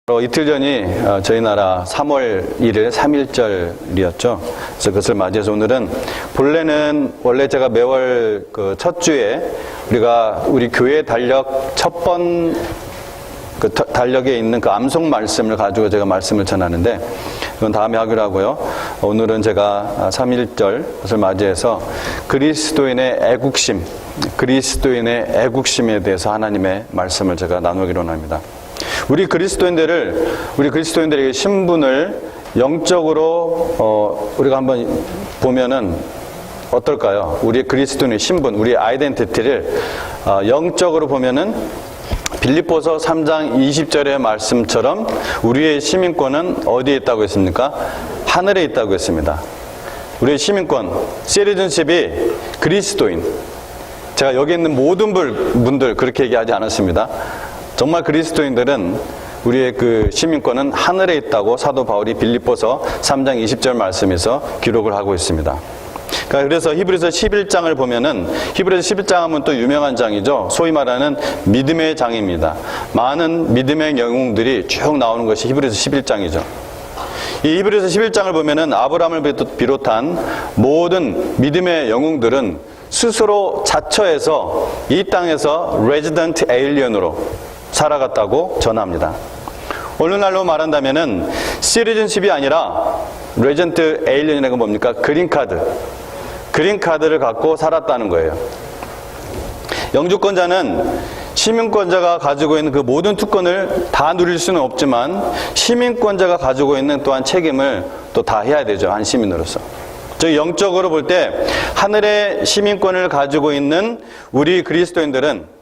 이틀 전이 저희 나라 3월 1일 3.1절이었죠. 그래서 그것을 맞이해서 오늘은 원래 제가 매월 그 첫 주에 우리 교회 달력 첫 번 달력에 있는 그 암송 말씀을 가지고 제가 말씀을 전하는데 그건 다음에 하기로 하고요. 오늘은 제가 3.1절 것을 맞이해서 그리스도인의 애국심에 대해서 하나님의 말씀을 제가 나누기로 합니다. 우리 그리스도인들에게 신분을 영적으로 우리가 한번 보면은 어떨까요? 우리 그리스도인의 신분, 우리 아이덴티티를 영적으로 보면은 빌립보서 3장 20절의 말씀처럼 우리의 시민권은 어디에 있다고 했습니까? 하늘에 있다고 했습니다. 우리의 시민권, 시리즌십이 그리스도인. 제가 여기 있는 모든 분들 그렇게 얘기하지 않았습니다. 정말 그리스도인들은 우리의 그 시민권은 하늘에 있다고 사도 바울이 빌립보서 3장 20절 말씀에서 기록을 하고 있습니다. 그래서 히브리서 11장을 보면은 히브리서 11장 하면 또 유명한 장이죠. 소위 말하는 믿음의 장입니다. 많은 믿음의 영웅들이 쭉 나오는 것이 히브리서 11장이죠. 이 히브리서 11장을 보면은 아브라함을 비롯한 모든 믿음의 영웅들은 스스로 자처해서 이 땅에서 레지던트 에일리언으로 살아갔다고 전합니다. 오늘날로 말한다면은 시리즌십이 아니라 레지던트 에일리언이라는 건 뭡니까? 그린카드를 갖고 살았다는 거예요. 영주권자는 시민권자가 가지고 있는 그 모든 특권을 다 누릴 수는 없지만 시민권자가 가지고 있는 또한 책임을 또 다 해야 되죠. 한 시민으로서. 즉 영적으로 볼 때 하늘의 시민권을 가지고 있는 우리 그리스도인들은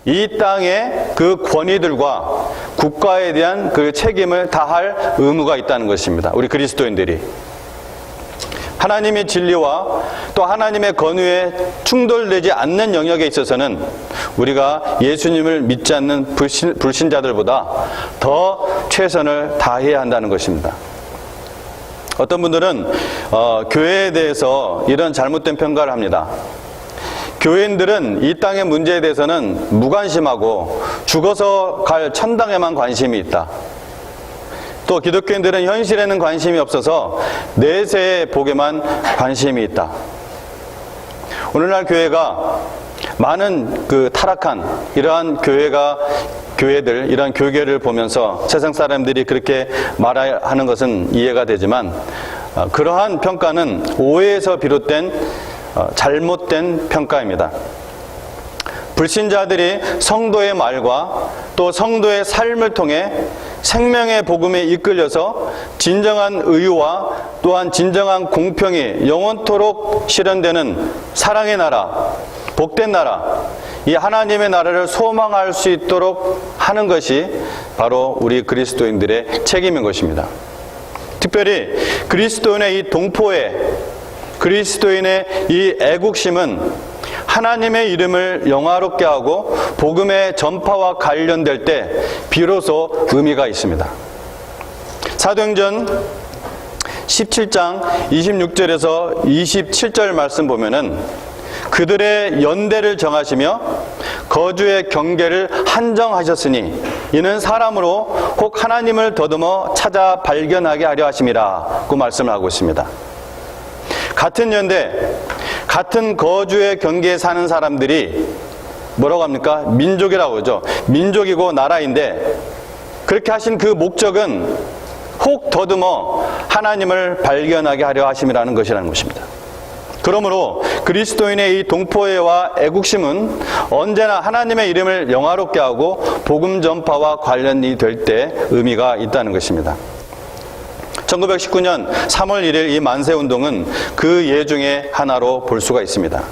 이 땅의 그 권위들과 국가에 대한 그 책임을 다할 의무가 있다는 것입니다. 우리 그리스도인들이. 하나님의 진리와 또 하나님의 권위에 충돌되지 않는 영역에 있어서는 우리가 예수님을 믿지 않는 불신자들보다 더 최선을 다해야 한다는 것입니다. 어떤 분들은 교회에 대해서 이런 잘못된 평가를 합니다. 교인들은 이 땅의 문제에 대해서는 무관심하고 죽어서 갈 천당에만 관심이 있다. 또 기독교인들은 현실에는 관심이 없어서 내세의 복에만 관심이 있다. 오늘날 교회가 많은 그 타락한 이러한 교회들, 이러한 교계를 보면서 세상 사람들이 그렇게 말하는 것은 이해가 되지만 그러한 평가는 오해에서 비롯된 잘못된 평가입니다. 불신자들이 성도의 말과 또 성도의 삶을 통해 생명의 복음에 이끌려서 진정한 의와 또한 진정한 공평이 영원토록 실현되는 사랑의 나라, 복된 나라, 이 하나님의 나라를 소망할 수 있도록 하는 것이 바로 우리 그리스도인들의 책임인 것입니다. 특별히 그리스도인의 이 동포애, 그리스도인의 이 애국심은 하나님의 이름을 영화롭게 하고 복음의 전파와 관련될 때 비로소 의미가 있습니다. 사도행전 17장 26절에서 27절 말씀 보면은 그들의 연대를 정하시며 거주의 경계를 한정하셨으니 이는 사람으로 혹 하나님을 더듬어 찾아 발견하게 하려 하심이라 고 말씀을 하고 있습니다. 같은 연대, 같은 거주의 경계에 사는 사람들이 뭐라고 합니까? 민족이라고 하죠. 민족이고 나라인데 그렇게 하신 그 목적은 혹 더듬어 하나님을 발견하게 하려 하심이라는 것이라는 것입니다. 그러므로 그리스도인의 이 동포애와 애국심은 언제나 하나님의 이름을 영화롭게 하고 복음 전파와 관련이 될 때 의미가 있다는 것입니다. 1919년 3월 1일 이 만세운동은 그 예 중에 하나로 볼 수가 있습니다.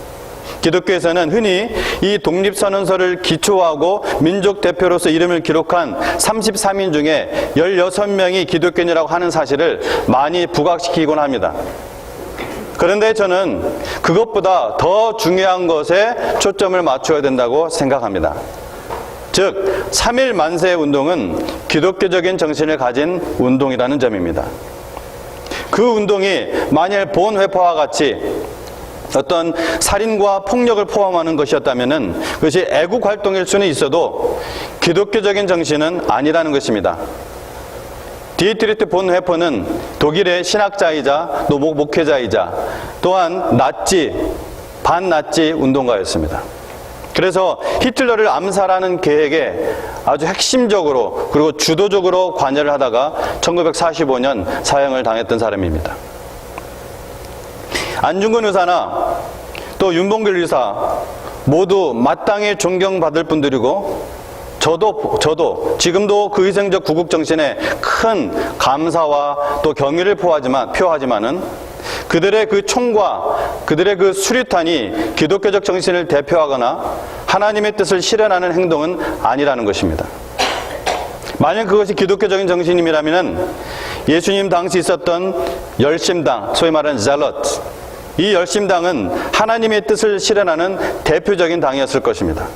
기독교에서는 흔히 이 독립선언서를 기초하고 민족 대표로서 이름을 기록한 33인 중에 16명이 기독교인이라고 하는 사실을 많이 부각시키곤 합니다. 그런데 저는 그것보다 더 중요한 것에 초점을 맞춰야 된다고 생각합니다. 즉 3.1 만세 운동은 기독교적인 정신을 가진 운동이라는 점입니다. 그 운동이 만일 본회파와 같이 어떤 살인과 폭력을 포함하는 것이었다면 그것이 애국 활동일 수는 있어도 기독교적인 정신은 아니라는 것입니다. 디에트리트 본 회퍼는 독일의 신학자이자 목회자이자 또한 반나치 운동가였습니다. 그래서 히틀러를 암살하는 계획에 아주 핵심적으로 그리고 주도적으로 관여를 하다가 1945년 사형을 당했던 사람입니다. 안중근 의사나 또 윤봉길 의사 모두 마땅히 존경받을 분들이고 저도 지금도 그 희생적 구국정신에 큰 감사와 또 경의를 표하지만은 그들의 그 총과 그들의 그 수류탄이 기독교적 정신을 대표하거나 하나님의 뜻을 실현하는 행동은 아니라는 것입니다. 만약 그것이 기독교적인 정신임이라면 예수님 당시 있었던 열심당, 소위 말하는 zealot, 이 열심당은 하나님의 뜻을 실현하는 대표적인 당이었을 것입니다.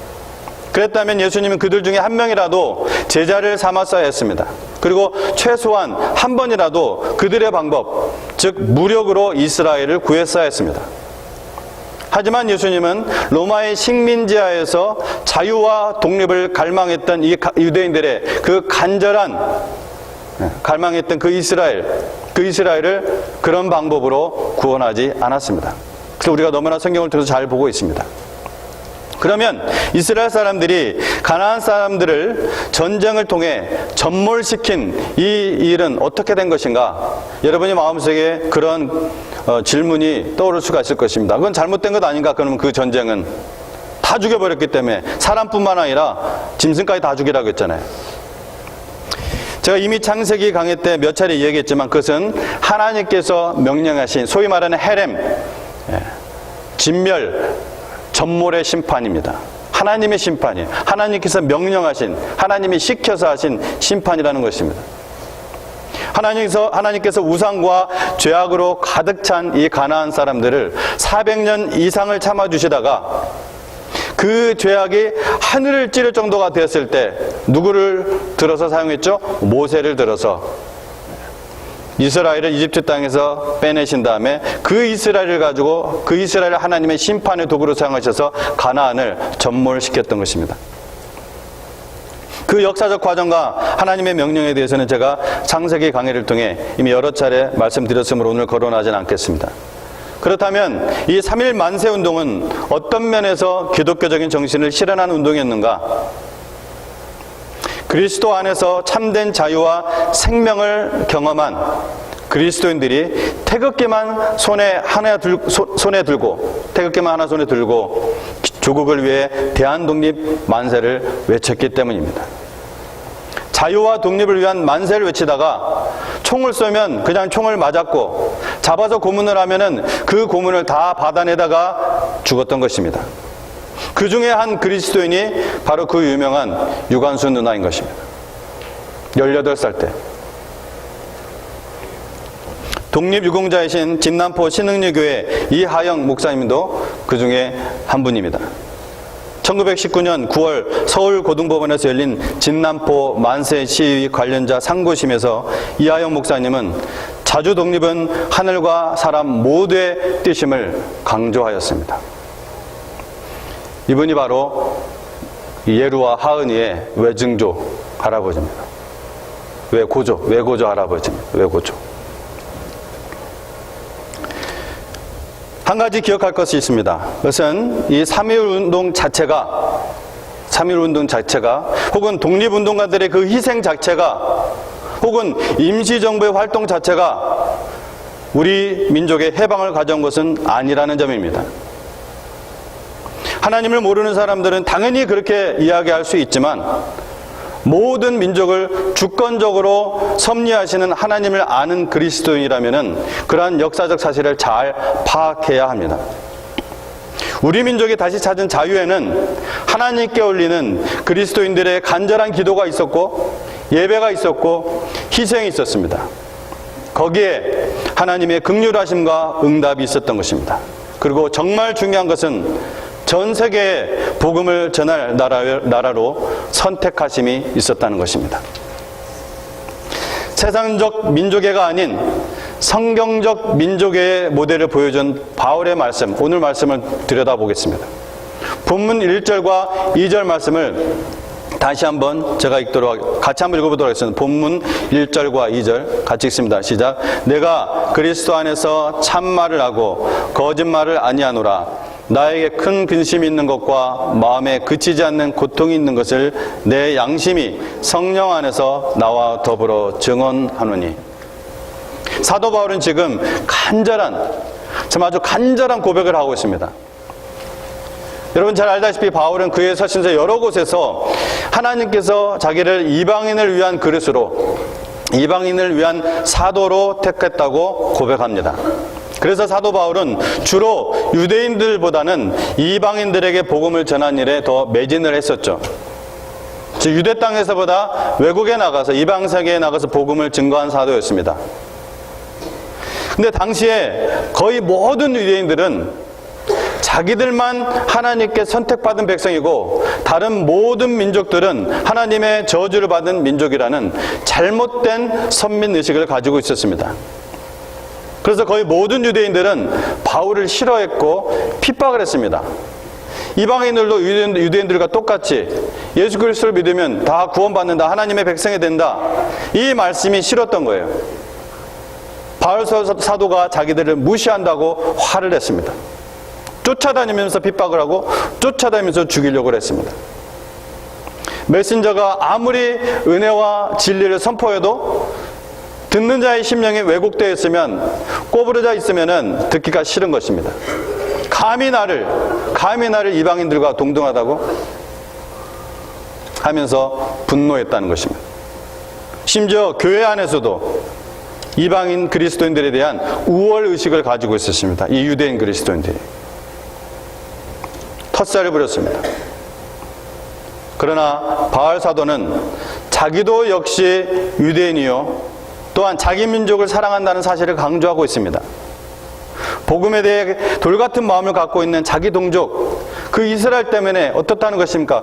그랬다면 예수님은 그들 중에 한 명이라도 제자를 삼았어야 했습니다. 그리고 최소한 한 번이라도 그들의 방법, 즉 무력으로 이스라엘을 구했어야 했습니다. 하지만 예수님은 로마의 식민지하에서 자유와 독립을 갈망했던 이 유대인들의 그 간절한 갈망했던 그 이스라엘을 그런 방법으로 구원하지 않았습니다. 그래서 우리가 너무나 성경을 통해서 잘 보고 있습니다. 그러면 이스라엘 사람들이 가나안 사람들을 전쟁을 통해 전몰시킨 이 일은 어떻게 된 것인가? 여러분이 마음속에 그런 질문이 떠오를 수가 있을 것입니다. 그건 잘못된 것 아닌가? 그러면 그 전쟁은 다 죽여버렸기 때문에 사람뿐만 아니라 짐승까지 다 죽이라고 했잖아요. 제가 이미 창세기 강의 때 몇 차례 얘기했지만 그것은 하나님께서 명령하신 소위 말하는 헤렘, 진멸, 전몰의 심판입니다. 하나님의 심판이에요. 하나님께서 명령하신, 하나님이 시켜서 하신 심판이라는 것입니다. 하나님께서 우상과 죄악으로 가득 찬 이 가나안 사람들을 400년 이상을 참아주시다가 그 죄악이 하늘을 찌를 정도가 되었을 때 누구를 들어서 사용했죠? 모세를 들어서 이스라엘을 이집트 땅에서 빼내신 다음에 그 이스라엘을 가지고 그 이스라엘을 하나님의 심판의 도구로 사용하셔서 가나안을 전몰시켰던 것입니다. 그 역사적 과정과 하나님의 명령에 대해서는 제가 창세기 강의를 통해 이미 여러 차례 말씀드렸으므로 오늘 거론하지는 않겠습니다. 그렇다면 이 3.1 만세 운동은 어떤 면에서 기독교적인 정신을 실현하는 운동이었는가? 그리스도 안에서 참된 자유와 생명을 경험한 그리스도인들이 태극기만 손에 들고 조국을 위해 대한독립 만세를 외쳤기 때문입니다. 자유와 독립을 위한 만세를 외치다가 총을 쏘면 그냥 총을 맞았고 잡아서 고문을 하면은 그 고문을 다 받아내다가 죽었던 것입니다. 그 중에 한 그리스도인이 바로 그 유명한 유관순 누나인 것입니다. 18살 때. 독립유공자이신 진남포 신흥리교회 이하영 목사님도 그 중에 한 분입니다. 1919년 9월 서울고등법원에서 열린 진남포 만세 시위 관련자 상고심에서 이하영 목사님은 자주 독립은 하늘과 사람 모두의 뜻임을 강조하였습니다. 이분이 바로 예루와 하은이의 외증조 할아버지입니다. 외고조 할아버지입니다. 외고조. 한 가지 기억할 것이 있습니다. 그것은 이 3.1운동 자체가 혹은 독립운동가들의 그 희생 자체가 혹은 임시정부의 활동 자체가 우리 민족의 해방을 가져온 것은 아니라는 점입니다. 하나님을 모르는 사람들은 당연히 그렇게 이야기할 수 있지만 모든 민족을 주권적으로 섭리하시는 하나님을 아는 그리스도인이라면 그러한 역사적 사실을 잘 파악해야 합니다. 우리 민족이 다시 찾은 자유에는 하나님께 올리는 그리스도인들의 간절한 기도가 있었고 예배가 있었고 희생이 있었습니다. 거기에 하나님의 긍휼하심과 응답이 있었던 것입니다. 그리고 정말 중요한 것은 전 세계에 복음을 전할 나라로 선택하심이 있었다는 것입니다. 세상적 민족애가 아닌 성경적 민족애의 모델을 보여준 바울의 말씀, 오늘 말씀을 들여다보겠습니다. 본문 1절과 2절 말씀을 다시 한번 제가 같이 한번 읽어보도록 하겠습니다. 본문 1절과 2절 같이 읽습니다. 시작. 내가 그리스도 안에서 참말을 하고 거짓말을 아니하노라. 나에게 큰 근심이 있는 것과 마음에 그치지 않는 고통이 있는 것을 내 양심이 성령 안에서 나와 더불어 증언하노니. 사도 바울은 지금 참 아주 간절한 고백을 하고 있습니다. 여러분 잘 알다시피 바울은 그의 서신서 여러 곳에서 하나님께서 자기를 이방인을 위한 그릇으로, 이방인을 위한 사도로 택했다고 고백합니다. 그래서 사도 바울은 주로 유대인들보다는 이방인들에게 복음을 전한 일에 더 매진을 했었죠. 즉 유대 땅에서보다 외국에 나가서, 이방 세계에 나가서 복음을 증거한 사도였습니다. 근데 당시에 거의 모든 유대인들은 자기들만 하나님께 선택받은 백성이고 다른 모든 민족들은 하나님의 저주를 받은 민족이라는 잘못된 선민의식을 가지고 있었습니다. 그래서 거의 모든 유대인들은 바울을 싫어했고 핍박을 했습니다. 이방인들도 유대인들과 똑같이 예수 그리스도를 믿으면 다 구원받는다, 하나님의 백성이 된다, 이 말씀이 싫었던 거예요. 바울 사도가 자기들을 무시한다고 화를 냈습니다. 쫓아다니면서 핍박을 하고 쫓아다니면서 죽이려고 했습니다. 메신저가 아무리 은혜와 진리를 선포해도 듣는 자의 심령이 왜곡되어 있으면, 꼬부러져 있으면 듣기가 싫은 것입니다. 감히 나를 이방인들과 동등하다고 하면서 분노했다는 것입니다. 심지어 교회 안에서도 이방인 그리스도인들에 대한 우월 의식을 가지고 있었습니다. 이 유대인 그리스도인들이 텃살을 부렸습니다. 그러나 바울 사도는 자기도 역시 유대인이요 또한 자기 민족을 사랑한다는 사실을 강조하고 있습니다. 복음에 대해 돌같은 마음을 갖고 있는 자기 동족, 그 이스라엘 때문에 어떻다는 것입니까?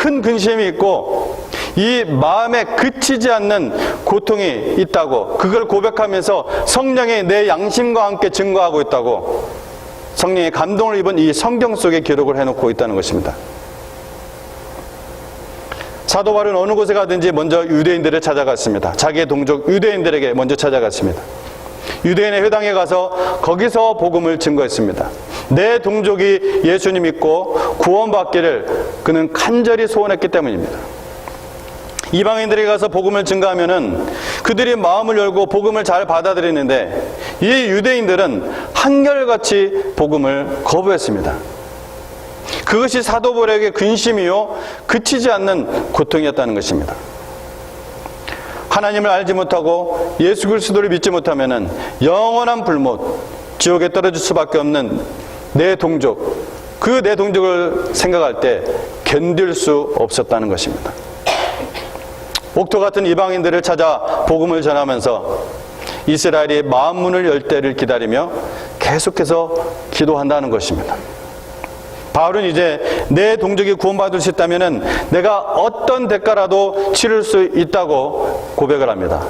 큰 근심이 있고 이 마음에 그치지 않는 고통이 있다고, 그걸 고백하면서 성령이 내 양심과 함께 증거하고 있다고 성령의 감동을 입은 이 성경 속에 기록을 해놓고 있다는 것입니다. 사도 바울은 어느 곳에 가든지 먼저 유대인들을 찾아갔습니다. 자기의 동족 유대인들에게 먼저 찾아갔습니다. 유대인의 회당에 가서 거기서 복음을 증거했습니다. 내 동족이 예수님 믿고 구원받기를 그는 간절히 소원했기 때문입니다. 이방인들에게 가서 복음을 증거하면은 그들이 마음을 열고 복음을 잘 받아들이는데 이 유대인들은 한결같이 복음을 거부했습니다. 그것이 사도 바울에게 근심이요 그치지 않는 고통이었다는 것입니다. 하나님을 알지 못하고 예수 그리스도를 믿지 못하면은 영원한 불못, 지옥에 떨어질 수밖에 없는 내 동족, 그 내 동족을 생각할 때 견딜 수 없었다는 것입니다. 옥토 같은 이방인들을 찾아 복음을 전하면서 이스라엘이 마음 문을 열 때를 기다리며 계속해서 기도한다는 것입니다. 바울은 이제 내 동족이 구원받을 수 있다면 내가 어떤 대가라도 치를 수 있다고 고백을 합니다.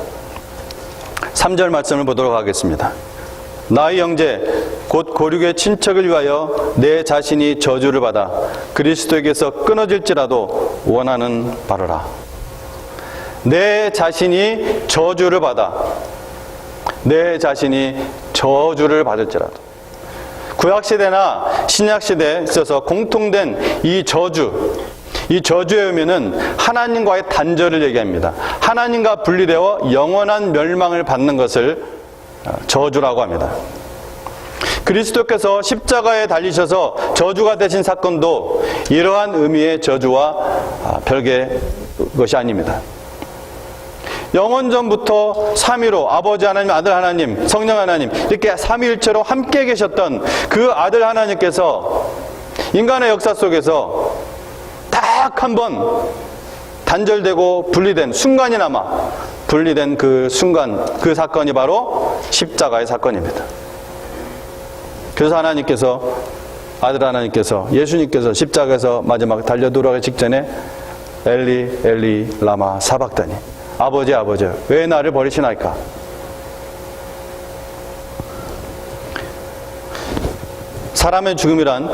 3절 말씀을 보도록 하겠습니다. 나의 형제 곧 고륙의 친척을 위하여 내 자신이 저주를 받아 그리스도에게서 끊어질지라도 원하는 바로라. 내 자신이 저주를 받아, 내 자신이 저주를 받을지라도. 구약시대나 신약시대에 있어서 공통된 이 저주의 의미는 하나님과의 단절을 얘기합니다. 하나님과 분리되어 영원한 멸망을 받는 것을 저주라고 합니다. 그리스도께서 십자가에 달리셔서 저주가 되신 사건도 이러한 의미의 저주와 별개의 것이 아닙니다. 영원전부터 삼위로 아버지 하나님, 아들 하나님, 성령 하나님 이렇게 삼위일체로 함께 계셨던 그 아들 하나님께서 인간의 역사 속에서 딱 한 번 단절되고 분리된 순간이나마 분리된 그 순간, 그 사건이 바로 십자가의 사건입니다. 그래서 하나님께서, 아들 하나님께서, 예수님께서 십자가에서 마지막 달려 돌아가기 직전에 엘리 엘리 라마 사박다니, 아버지 아버지 왜 나를 버리시나이까. 사람의 죽음이란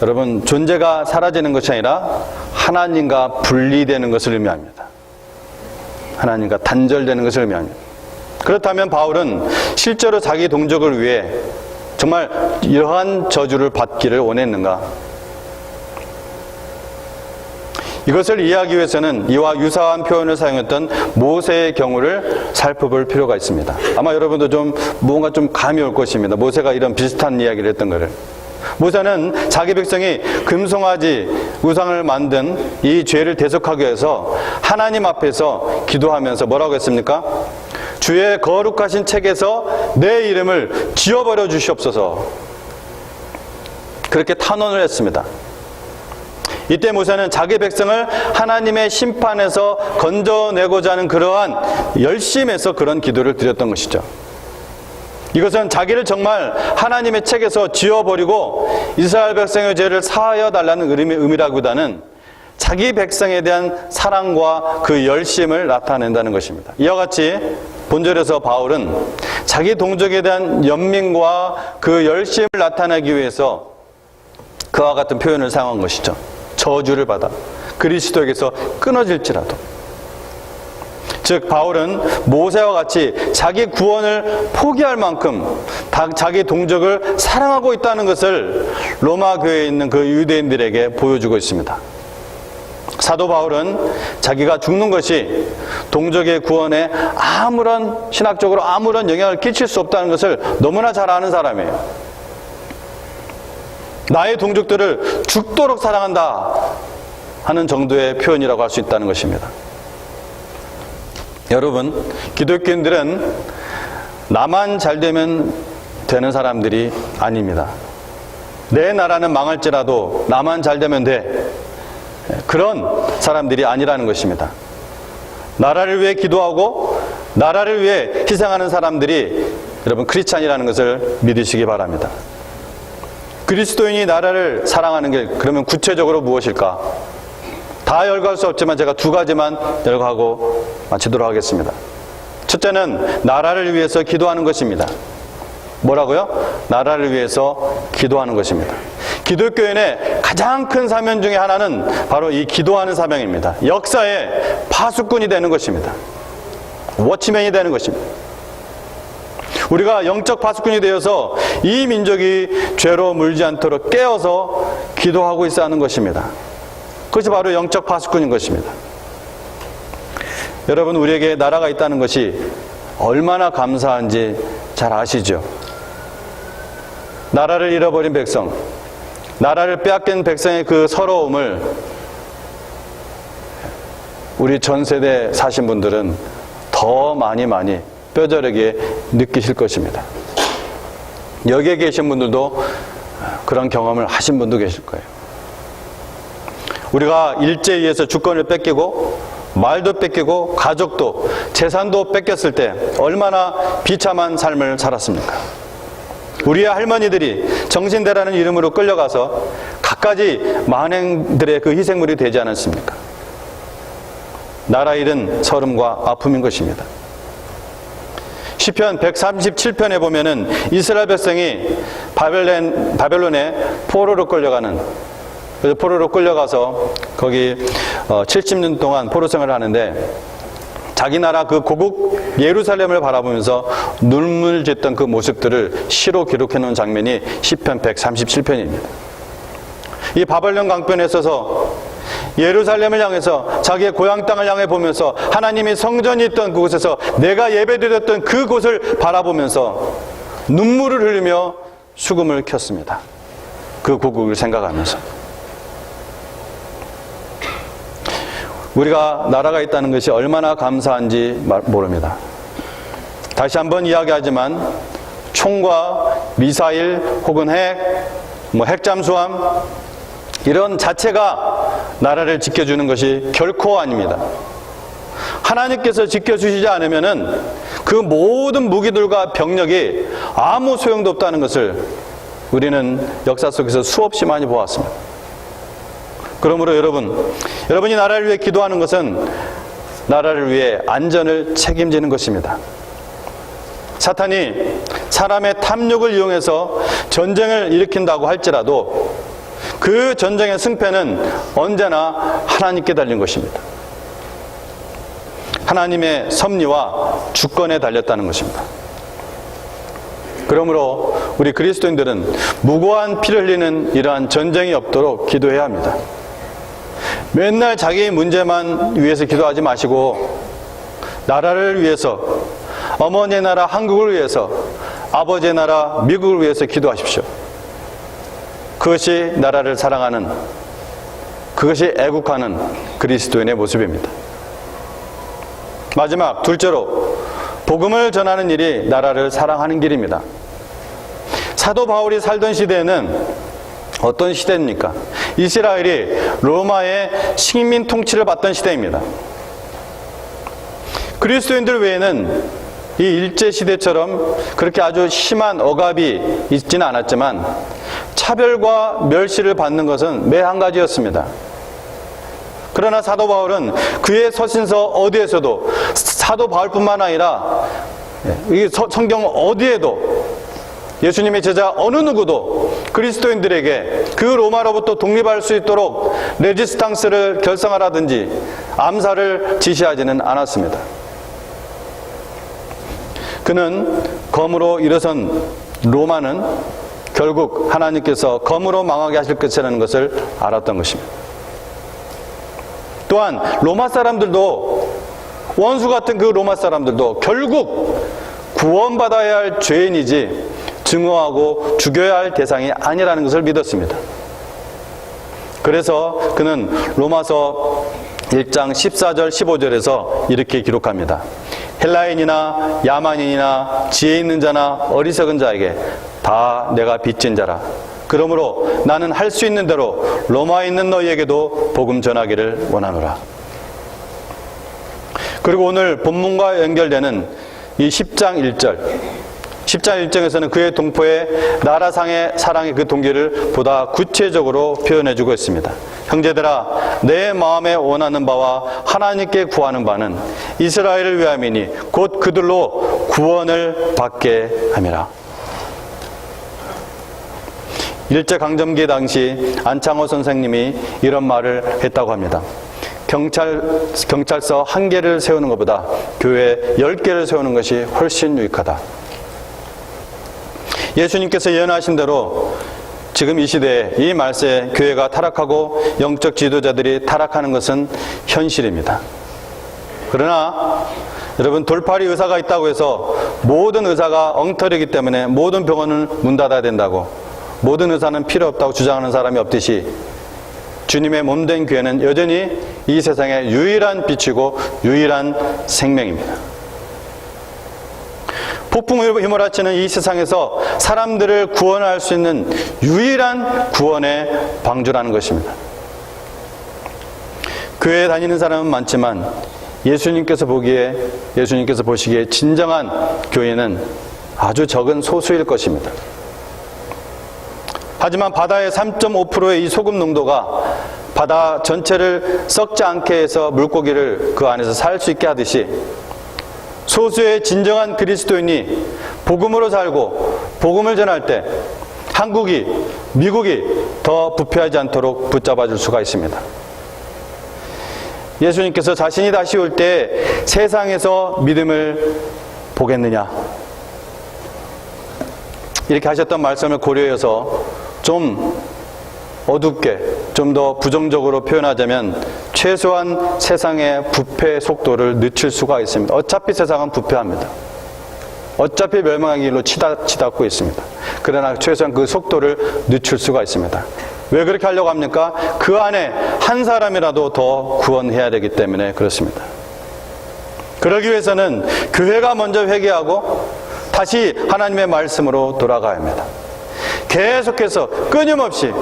여러분, 존재가 사라지는 것이 아니라 하나님과 분리되는 것을 의미합니다. 하나님과 단절되는 것을 의미합니다. 그렇다면 바울은 실제로 자기 동족을 위해 정말 이러한 저주를 받기를 원했는가? 이것을 이해하기 위해서는 이와 유사한 표현을 사용했던 모세의 경우를 살펴볼 필요가 있습니다. 아마 여러분도 뭔가 감이 올 것입니다. 모세가 이런 비슷한 이야기를 했던 것을. 모세는 자기 백성이 금송아지 우상을 만든 이 죄를 대속하기 위해서 하나님 앞에서 기도하면서 뭐라고 했습니까? 주의 거룩하신 책에서 내 이름을 지워버려 주시옵소서. 그렇게 탄원을 했습니다. 이때 모세는 자기 백성을 하나님의 심판에서 건져내고자 하는 그러한 열심에서 그런 기도를 드렸던 것이죠. 이것은 자기를 정말 하나님의 책에서 지워버리고 이스라엘 백성의 죄를 사하여 달라는 의미라기보다는 자기 백성에 대한 사랑과 그 열심을 나타낸다는 것입니다. 이와 같이 본절에서 바울은 자기 동족에 대한 연민과 그 열심을 나타내기 위해서 그와 같은 표현을 사용한 것이죠. 저주를 받아 그리스도에게서 끊어질지라도. 즉 바울은 모세와 같이 자기 구원을 포기할 만큼 자기 동족을 사랑하고 있다는 것을 로마 교회에 있는 그 유대인들에게 보여주고 있습니다. 사도 바울은 자기가 죽는 것이 동족의 구원에 신학적으로 아무런 영향을 끼칠 수 없다는 것을 너무나 잘 아는 사람이에요. 나의 동족들을 죽도록 사랑한다 하는 정도의 표현이라고 할 수 있다는 것입니다. 여러분, 기독교인들은 나만 잘 되면 되는 사람들이 아닙니다. 내 나라는 망할지라도 나만 잘 되면 돼. 그런 사람들이 아니라는 것입니다. 나라를 위해 기도하고 나라를 위해 희생하는 사람들이 여러분 크리스찬이라는 것을 믿으시기 바랍니다. 그리스도인이 나라를 사랑하는 게 그러면 구체적으로 무엇일까? 다 열거할 수 없지만 제가 두 가지만 열거하고 마치도록 하겠습니다. 첫째는 나라를 위해서 기도하는 것입니다. 뭐라고요? 나라를 위해서 기도하는 것입니다. 기독교인의 가장 큰 사명 중에 하나는 바로 이 기도하는 사명입니다. 역사의 파수꾼이 되는 것입니다. 워치맨이 되는 것입니다. 우리가 영적 파수꾼이 되어서 이 민족이 죄로 물지 않도록 깨어서 기도하고 있어야 하는 것입니다. 그것이 바로 영적 파수꾼인 것입니다. 여러분, 우리에게 나라가 있다는 것이 얼마나 감사한지 잘 아시죠? 나라를 잃어버린 백성, 나라를 빼앗긴 백성의 그 서러움을 우리 전 세대 사신 분들은 더 많이 뼈저리게 느끼실 것입니다. 여기에 계신 분들도 그런 경험을 하신 분도 계실 거예요. 우리가 일제에 의해서 주권을 뺏기고 말도 뺏기고 가족도 재산도 뺏겼을 때 얼마나 비참한 삶을 살았습니까? 우리의 할머니들이 정신대라는 이름으로 끌려가서 갖가지 만행들의 그 희생물이 되지 않았습니까? 나라 잃은 서름과 아픔인 것입니다. 시편 137편에 보면은 이스라엘 백성이 바벨론에 포로로 끌려가는, 그래서 포로로 끌려가서 거기 70년 동안 포로 생활을 하는데 자기 나라 그 고국 예루살렘을 바라보면서 눈물 짓던 그 모습들을 시로 기록해 놓은 장면이 시편 137편입니다. 이 바벨론 강변에 있어서 예루살렘을 향해서 자기의 고향 땅을 향해 보면서 하나님이 성전이 있던 그곳에서 내가 예배드렸던 그곳을 바라보면서 눈물을 흘리며 수금을 켰습니다. 그 고국을 생각하면서. 우리가 나라가 있다는 것이 얼마나 감사한지 모릅니다. 다시 한번 이야기하지만 총과 미사일 혹은 핵잠수함 이런 자체가 나라를 지켜주는 것이 결코 아닙니다. 하나님께서 지켜주시지 않으면은 그 모든 무기들과 병력이 아무 소용도 없다는 것을 우리는 역사 속에서 수없이 많이 보았습니다. 그러므로 여러분이 나라를 위해 기도하는 것은 나라를 위해 안전을 책임지는 것입니다. 사탄이 사람의 탐욕을 이용해서 전쟁을 일으킨다고 할지라도 그 전쟁의 승패는 언제나 하나님께 달린 것입니다. 하나님의 섭리와 주권에 달렸다는 것입니다. 그러므로 우리 그리스도인들은 무고한 피를 흘리는 이러한 전쟁이 없도록 기도해야 합니다. 맨날 자기 문제만 위해서 기도하지 마시고 나라를 위해서, 어머니의 나라 한국을 위해서, 아버지의 나라 미국을 위해서 기도하십시오. 그것이 나라를 사랑하는, 그것이 애국하는 그리스도인의 모습입니다. 마지막 둘째로 복음을 전하는 일이 나라를 사랑하는 길입니다. 사도 바울이 살던 시대에는 어떤 시대입니까? 이스라엘이 로마의 식민 통치를 받던 시대입니다. 그리스도인들 외에는 이 일제시대처럼 그렇게 아주 심한 억압이 있지는 않았지만 차별과 멸시를 받는 것은 매 한 가지였습니다. 그러나 사도 바울은 그의 서신서 어디에서도, 사도 바울뿐만 아니라 이 성경 어디에도 예수님의 제자 어느 누구도 그리스도인들에게 그 로마로부터 독립할 수 있도록 레지스탕스를 결성하라든지 암살을 지시하지는 않았습니다. 그는 검으로 일어선 로마는 결국 하나님께서 검으로 망하게 하실 것이라는 것을 알았던 것입니다. 또한 로마 사람들도, 원수 같은 그 로마 사람들도 결국 구원받아야 할 죄인이지 증오하고 죽여야 할 대상이 아니라는 것을 믿었습니다. 그래서 그는 로마서 1장 14절 15절에서 이렇게 기록합니다. 헬라인이나 야만인이나 지혜 있는 자나 어리석은 자에게 다 내가 빚진 자라. 그러므로 나는 할 수 있는 대로 로마에 있는 너희에게도 복음 전하기를 원하노라. 그리고 오늘 본문과 연결되는 이 10장 1절, 10장 1절에서는 그의 동포의 나라상의 사랑의 그 동기를 보다 구체적으로 표현해주고 있습니다. 형제들아, 내 마음에 원하는 바와 하나님께 구하는 바는 이스라엘을 위함이니 곧 그들로 구원을 받게 함이라. 일제강점기 당시 안창호 선생님이 이런 말을 했다고 합니다. 경찰서 1개를 세우는 것보다 교회 10개를 세우는 것이 훨씬 유익하다. 예수님께서 예언하신 대로 지금 이 시대에 이 말세에 교회가 타락하고 영적 지도자들이 타락하는 것은 현실입니다. 그러나 여러분, 돌팔이 의사가 있다고 해서 모든 의사가 엉터리이기 때문에 모든 병원을 문 닫아야 된다고, 모든 의사는 필요 없다고 주장하는 사람이 없듯이 주님의 몸된 교회는 여전히 이 세상의 유일한 빛이고 유일한 생명입니다. 폭풍을 휘몰아치는 이 세상에서 사람들을 구원할 수 있는 유일한 구원의 방주라는 것입니다. 교회에 다니는 사람은 많지만 예수님께서 보시기에 진정한 교회는 아주 적은 소수일 것입니다. 하지만 바다의 3.5%의 이 소금 농도가 바다 전체를 썩지 않게 해서 물고기를 그 안에서 살 수 있게 하듯이 소수의 진정한 그리스도인이 복음으로 살고 복음을 전할 때 한국이, 미국이 더 부패하지 않도록 붙잡아 줄 수가 있습니다. 예수님께서 자신이 다시 올 때 세상에서 믿음을 보겠느냐, 이렇게 하셨던 말씀을 고려해서 좀 어둡게, 좀 더 부정적으로 표현하자면 최소한 세상의 부패 속도를 늦출 수가 있습니다. 어차피 세상은 부패합니다. 어차피 멸망의 길로 치닫고 있습니다. 그러나 최소한 그 속도를 늦출 수가 있습니다. 왜 그렇게 하려고 합니까? 그 안에 한 사람이라도 더 구원해야 되기 때문에 그렇습니다. 그러기 위해서는 교회가 먼저 회개하고 다시 하나님의 말씀으로 돌아가야 합니다. 계속해서 끊임없이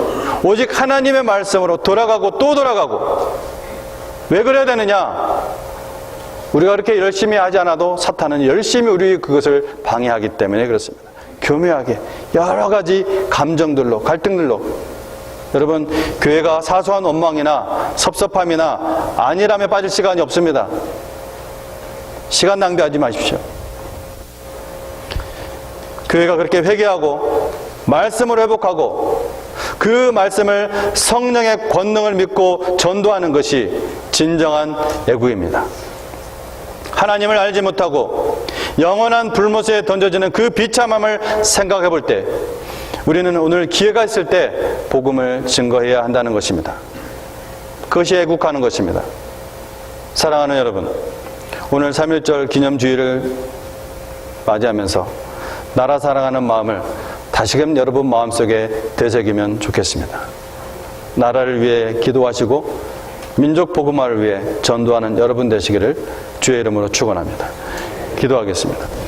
오직 하나님의 말씀으로 돌아가고 또 돌아가고. 왜 그래야 되느냐? 우리가 그렇게 열심히 하지 않아도 사탄은 열심히 우리 그것을 방해하기 때문에 그렇습니다. 교묘하게 여러 가지 감정들로, 갈등들로. 여러분, 교회가 사소한 원망이나 섭섭함이나 안일함에 빠질 시간이 없습니다. 시간 낭비하지 마십시오. 교회가 그렇게 회개하고 말씀을 회복하고 그 말씀을 성령의 권능을 믿고 전도하는 것이 진정한 애국입니다. 하나님을 알지 못하고 영원한 불못에 던져지는 그 비참함을 생각해 볼 때 우리는 오늘 기회가 있을 때 복음을 증거해야 한다는 것입니다. 그것이 애국하는 것입니다. 사랑하는 여러분, 오늘 3.1절 기념주일을 맞이하면서 나라 사랑하는 마음을 다시금 여러분 마음속에 되새기면 좋겠습니다. 나라를 위해 기도하시고 민족 복음화를 위해 전도하는 여러분 되시기를 주의 이름으로 축원합니다. 기도하겠습니다.